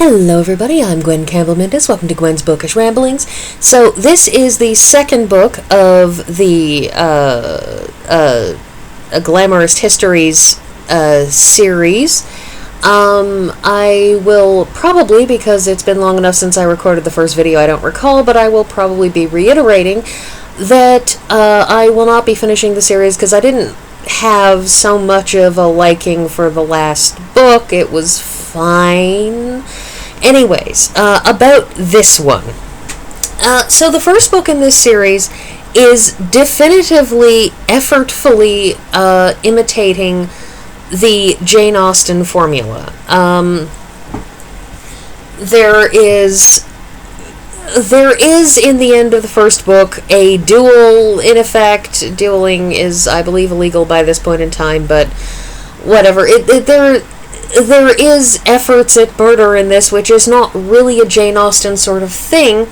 Hello everybody, I'm Gwen Campbell-Mindes. Welcome to Gwen's Bookish Ramblings. So this is the second book of the Glamourist Histories series. I will probably, because it's been long enough since I recorded the first video, I don't recall, but I will probably be reiterating that I will not be finishing the series because I didn't have so much of a liking for the last book. It was fine. Anyways, about this one. So the first book in this series is definitively, effortfully imitating the Jane Austen formula. There is in the end of the first book a duel in effect. Dueling is, I believe, illegal by this point in time, but whatever. There is efforts at murder in this, which is not really a Jane Austen sort of thing,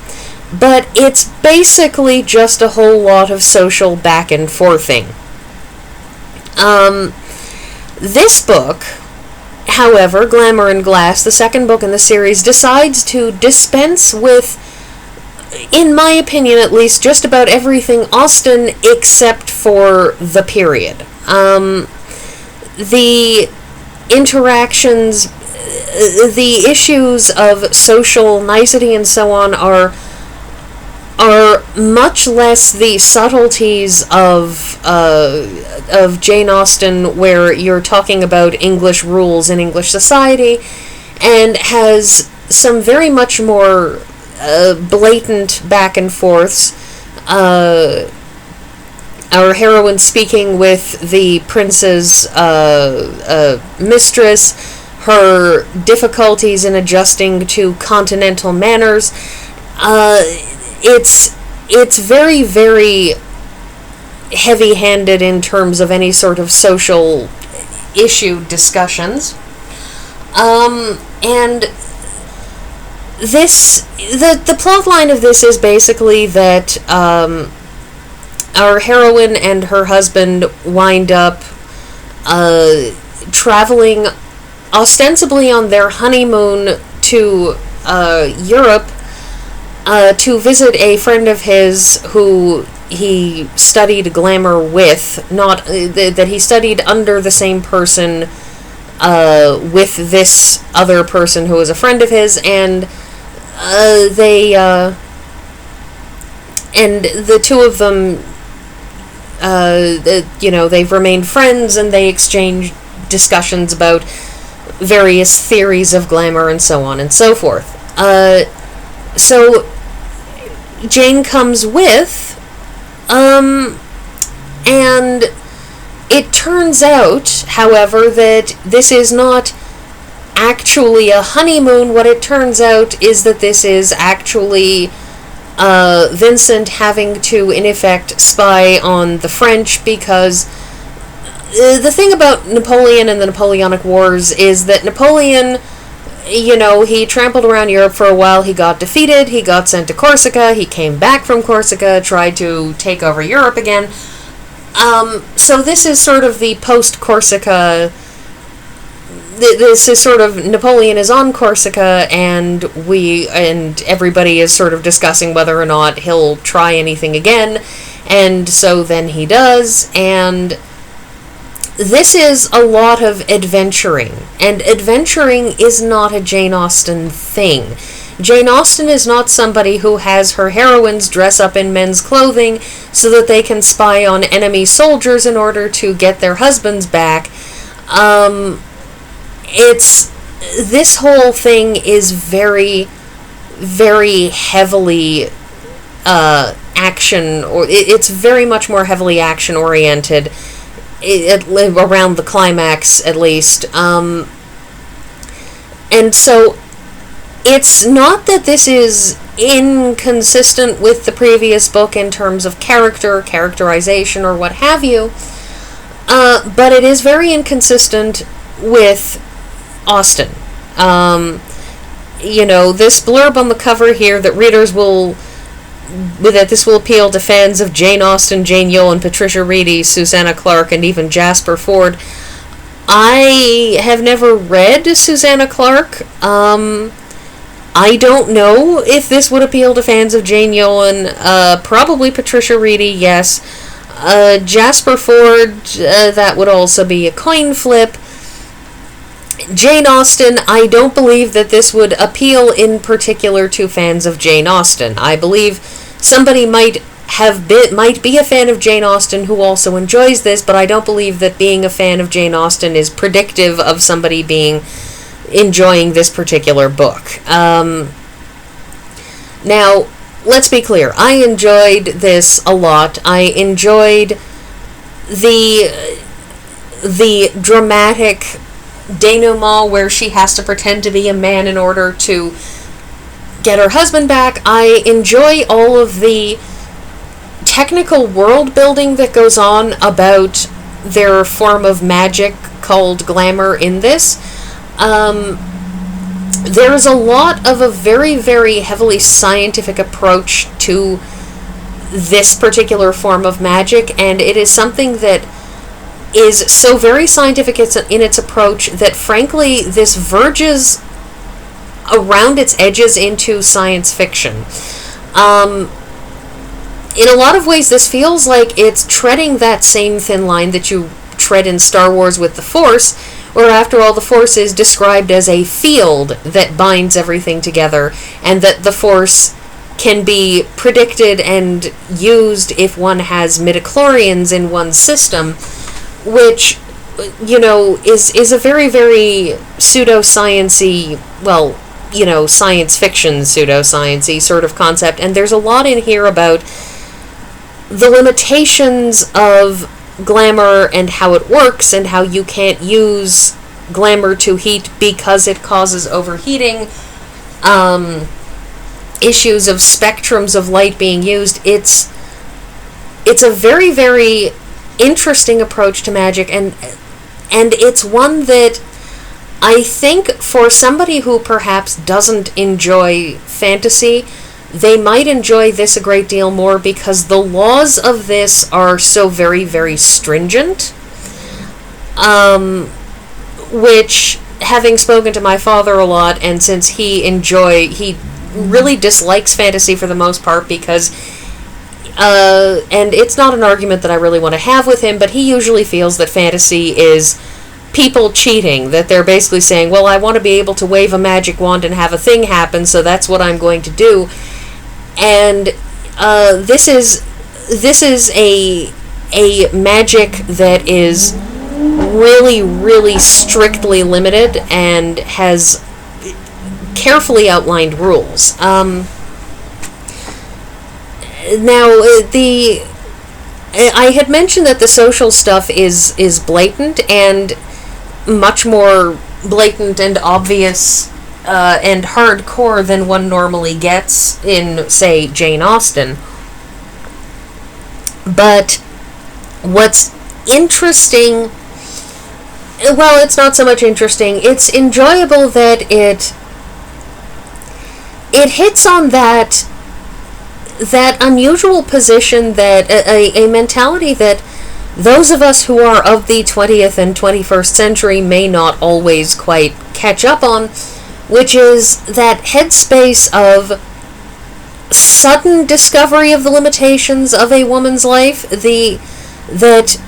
but it's basically just a whole lot of social back and forthing. This book, however, Glamour and Glass, the second book in the series, decides to dispense with, in my opinion at least, just about everything Austen except for the period. The interactions, the issues of social nicety and so on are much less the subtleties of Jane Austen, where you're talking about English rules in English society, and has some very much more blatant back and forths. Our heroine speaking with the prince's mistress, her difficulties in adjusting to continental manners. It's very, very heavy-handed in terms of any sort of social issue discussions. And the plot line of this is basically that our heroine and her husband wind up traveling ostensibly on their honeymoon to Europe to visit a friend of his who he studied glamour with, not that he studied under the same person with this other person who was a friend of his, and the two of them, they've remained friends, and they exchange discussions about various theories of glamour and so on and so forth. So Jane comes with, and it turns out, however, that this is not actually a honeymoon. What it turns out is that this is actually Vincent having to, in effect, spy on the French, because the thing about Napoleon and the Napoleonic Wars is that Napoleon, he trampled around Europe for a while, he got defeated, he got sent to Corsica, he came back from Corsica, tried to take over Europe again. So this is sort of the post-Corsica. This is sort of, Napoleon is on Corsica, and everybody is sort of discussing whether or not he'll try anything again, and so then he does, and this is a lot of adventuring, and adventuring is not a Jane Austen thing. Jane Austen is not somebody who has her heroines dress up in men's clothing so that they can spy on enemy soldiers in order to get their husbands back. This whole thing is very, very heavily action, or it's very much more heavily action oriented, around the climax at least. And so it's not that this is inconsistent with the previous book in terms of characterization, or what have you, but it is very inconsistent with Austen. This blurb on the cover here that this will appeal to fans of Jane Austen, Jane Yolland, Patricia Reedy, Susanna Clarke, and even Jasper Fforde. I have never read Susanna Clarke. I don't know if this would appeal to fans of Jane Yolen. Probably Patricia Reedy, yes. Jasper Fforde, that would also be a coin flip. Jane Austen, I don't believe that this would appeal in particular to fans of Jane Austen. I believe somebody might be a fan of Jane Austen who also enjoys this, but I don't believe that being a fan of Jane Austen is predictive of somebody enjoying this particular book. Now, let's be clear. I enjoyed this a lot. I enjoyed the dramatic denouement where she has to pretend to be a man in order to get her husband back. I enjoy all of the technical world building that goes on about their form of magic called glamour in this. There's a lot of a very, very heavily scientific approach to this particular form of magic, and it is something that is so very scientific in its approach that, frankly, this verges around its edges into science fiction. In a lot of ways, this feels like it's treading that same thin line that you tread in Star Wars with the Force, where, after all, the Force is described as a field that binds everything together, and that the Force can be predicted and used if one has midichlorians in one's system, which, is a very, very pseudo-science-y, science fiction pseudo-science-y sort of concept, and there's a lot in here about the limitations of glamour and how it works, and how you can't use glamour to heat because it causes overheating, issues of spectrums of light being used. It's a very, very interesting approach to magic, and it's one that I think for somebody who perhaps doesn't enjoy fantasy, they might enjoy this a great deal more, because the laws of this are so very, very stringent, which, having spoken to my father a lot, and since he really dislikes fantasy for the most part, because and it's not an argument that I really want to have with him, but he usually feels that fantasy is people cheating, that they're basically saying, well, I want to be able to wave a magic wand and have a thing happen, so that's what I'm going to do. And this is a magic that is really, really strictly limited and has carefully outlined rules. Now, I had mentioned that the social stuff is blatant, and much more blatant and obvious and hardcore than one normally gets in, say, Jane Austen. But what's interesting, well, it's not so much interesting, it's enjoyable that it hits on that unusual position, that a mentality that those of us who are of the 20th and 21st century may not always quite catch up on, which is that headspace of sudden discovery of the limitations of a woman's life, that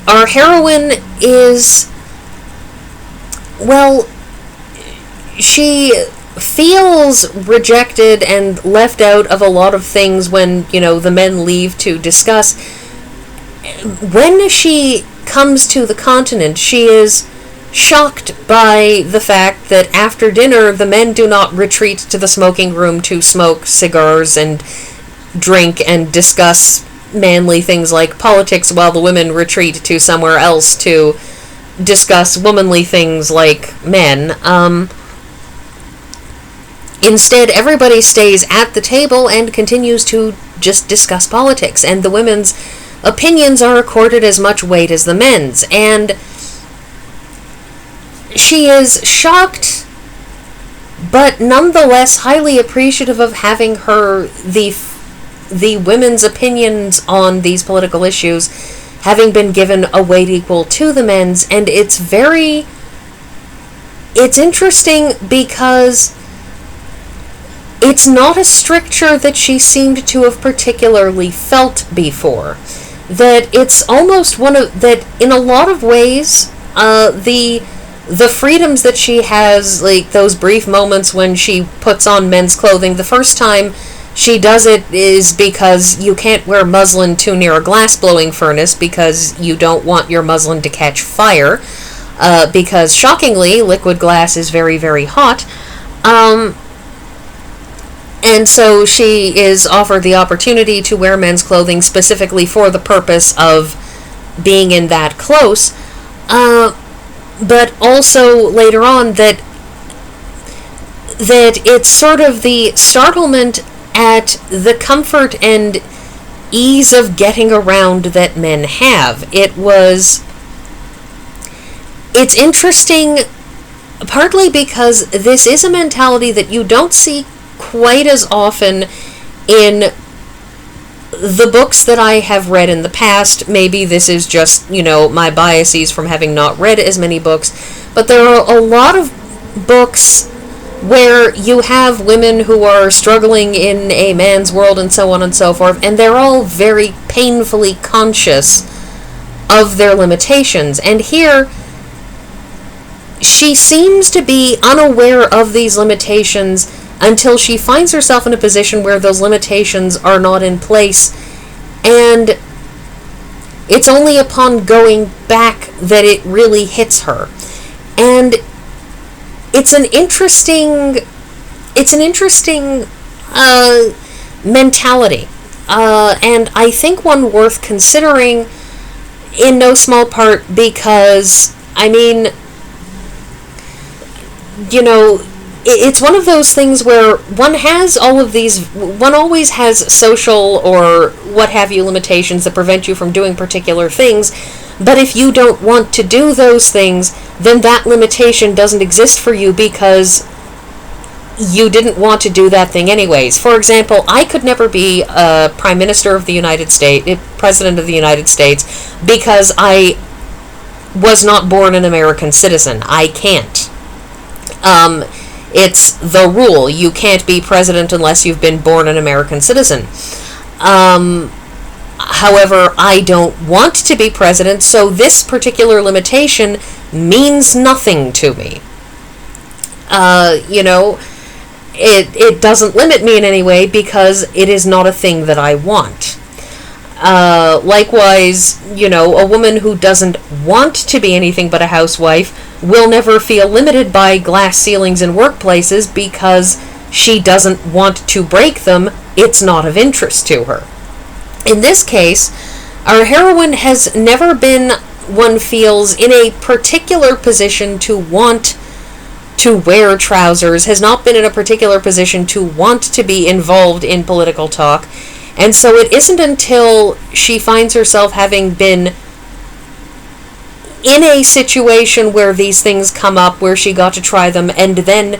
our heroine is, well, she feels rejected and left out of a lot of things when, the men leave to discuss. When she comes to the continent, she is shocked by the fact that after dinner the men do not retreat to the smoking room to smoke cigars and drink and discuss manly things like politics, while the women retreat to somewhere else to discuss womanly things like men. Instead, everybody stays at the table and continues to just discuss politics, and the women's opinions are accorded as much weight as the men's, and she is shocked, but nonetheless highly appreciative of having the women's opinions on these political issues having been given a weight equal to the men's. And it's interesting because it's not a stricture that she seemed to have particularly felt before. That it's almost one of, that in a lot of ways, the freedoms that she has, like those brief moments when she puts on men's clothing, the first time she does it is because you can't wear muslin too near a glass-blowing furnace because you don't want your muslin to catch fire, because, shockingly, liquid glass is very, very hot. And so she is offered the opportunity to wear men's clothing specifically for the purpose of being in that close. But also later on that it's sort of the startlement at the comfort and ease of getting around that men have. It's interesting partly because this is a mentality that you don't see quite as often in the books that I have read in the past. Maybe this is just, my biases from having not read as many books, but there are a lot of books where you have women who are struggling in a man's world and so on and so forth, and they're all very painfully conscious of their limitations. And here, she seems to be unaware of these limitations until she finds herself in a position where those limitations are not in place, and it's only upon going back that it really hits her. And it's an interesting mentality, and I think one worth considering in no small part because, it's one of those things where one always has social or what have you limitations that prevent you from doing particular things, but if you don't want to do those things, then that limitation doesn't exist for you because you didn't want to do that thing anyways. For example, I could never be a Prime Minister of the United States, President of the United States, because I was not born an American citizen. I can't. It's the rule. You can't be president unless you've been born an American citizen. However, I don't want to be president, so this particular limitation means nothing to me. It doesn't limit me in any way because it is not a thing that I want. Likewise, a woman who doesn't want to be anything but a housewife will never feel limited by glass ceilings in workplaces because she doesn't want to break them. It's not of interest to her. In this case, our heroine has never been, one feels, in a particular position to want to wear trousers, has not been in a particular position to want to be involved in political talk. And so it isn't until she finds herself having been in a situation where these things come up, where she got to try them, and then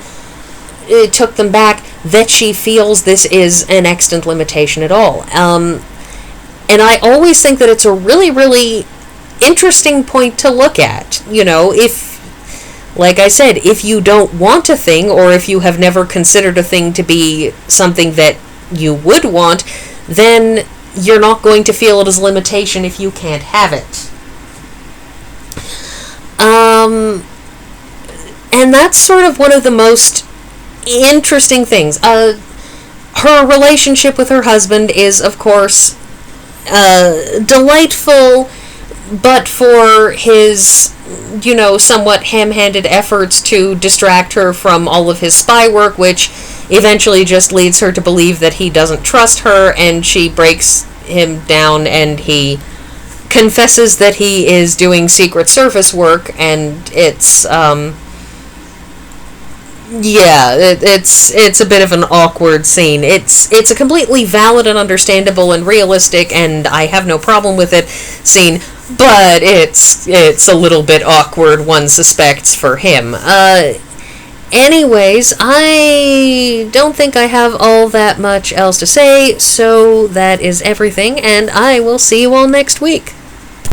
took them back, that she feels this is an extant limitation at all. And I always think that it's a really, really interesting point to look at. If, like I said, if you don't want a thing, or if you have never considered a thing to be something that you would want, then you're not going to feel it as a limitation if you can't have it. And that's sort of one of the most interesting things. Her relationship with her husband is, of course, delightful, but for his, somewhat ham-handed efforts to distract her from all of his spy work, which eventually just leads her to believe that he doesn't trust her, and she breaks him down, and he confesses that he is doing Secret Service work, and it's it's a bit of an awkward scene. It's a completely valid and understandable and realistic, and I have no problem with it, scene, but it's a little bit awkward, one suspects, for him. Anyways, I don't think I have all that much else to say, so that is everything, and I will see you all next week.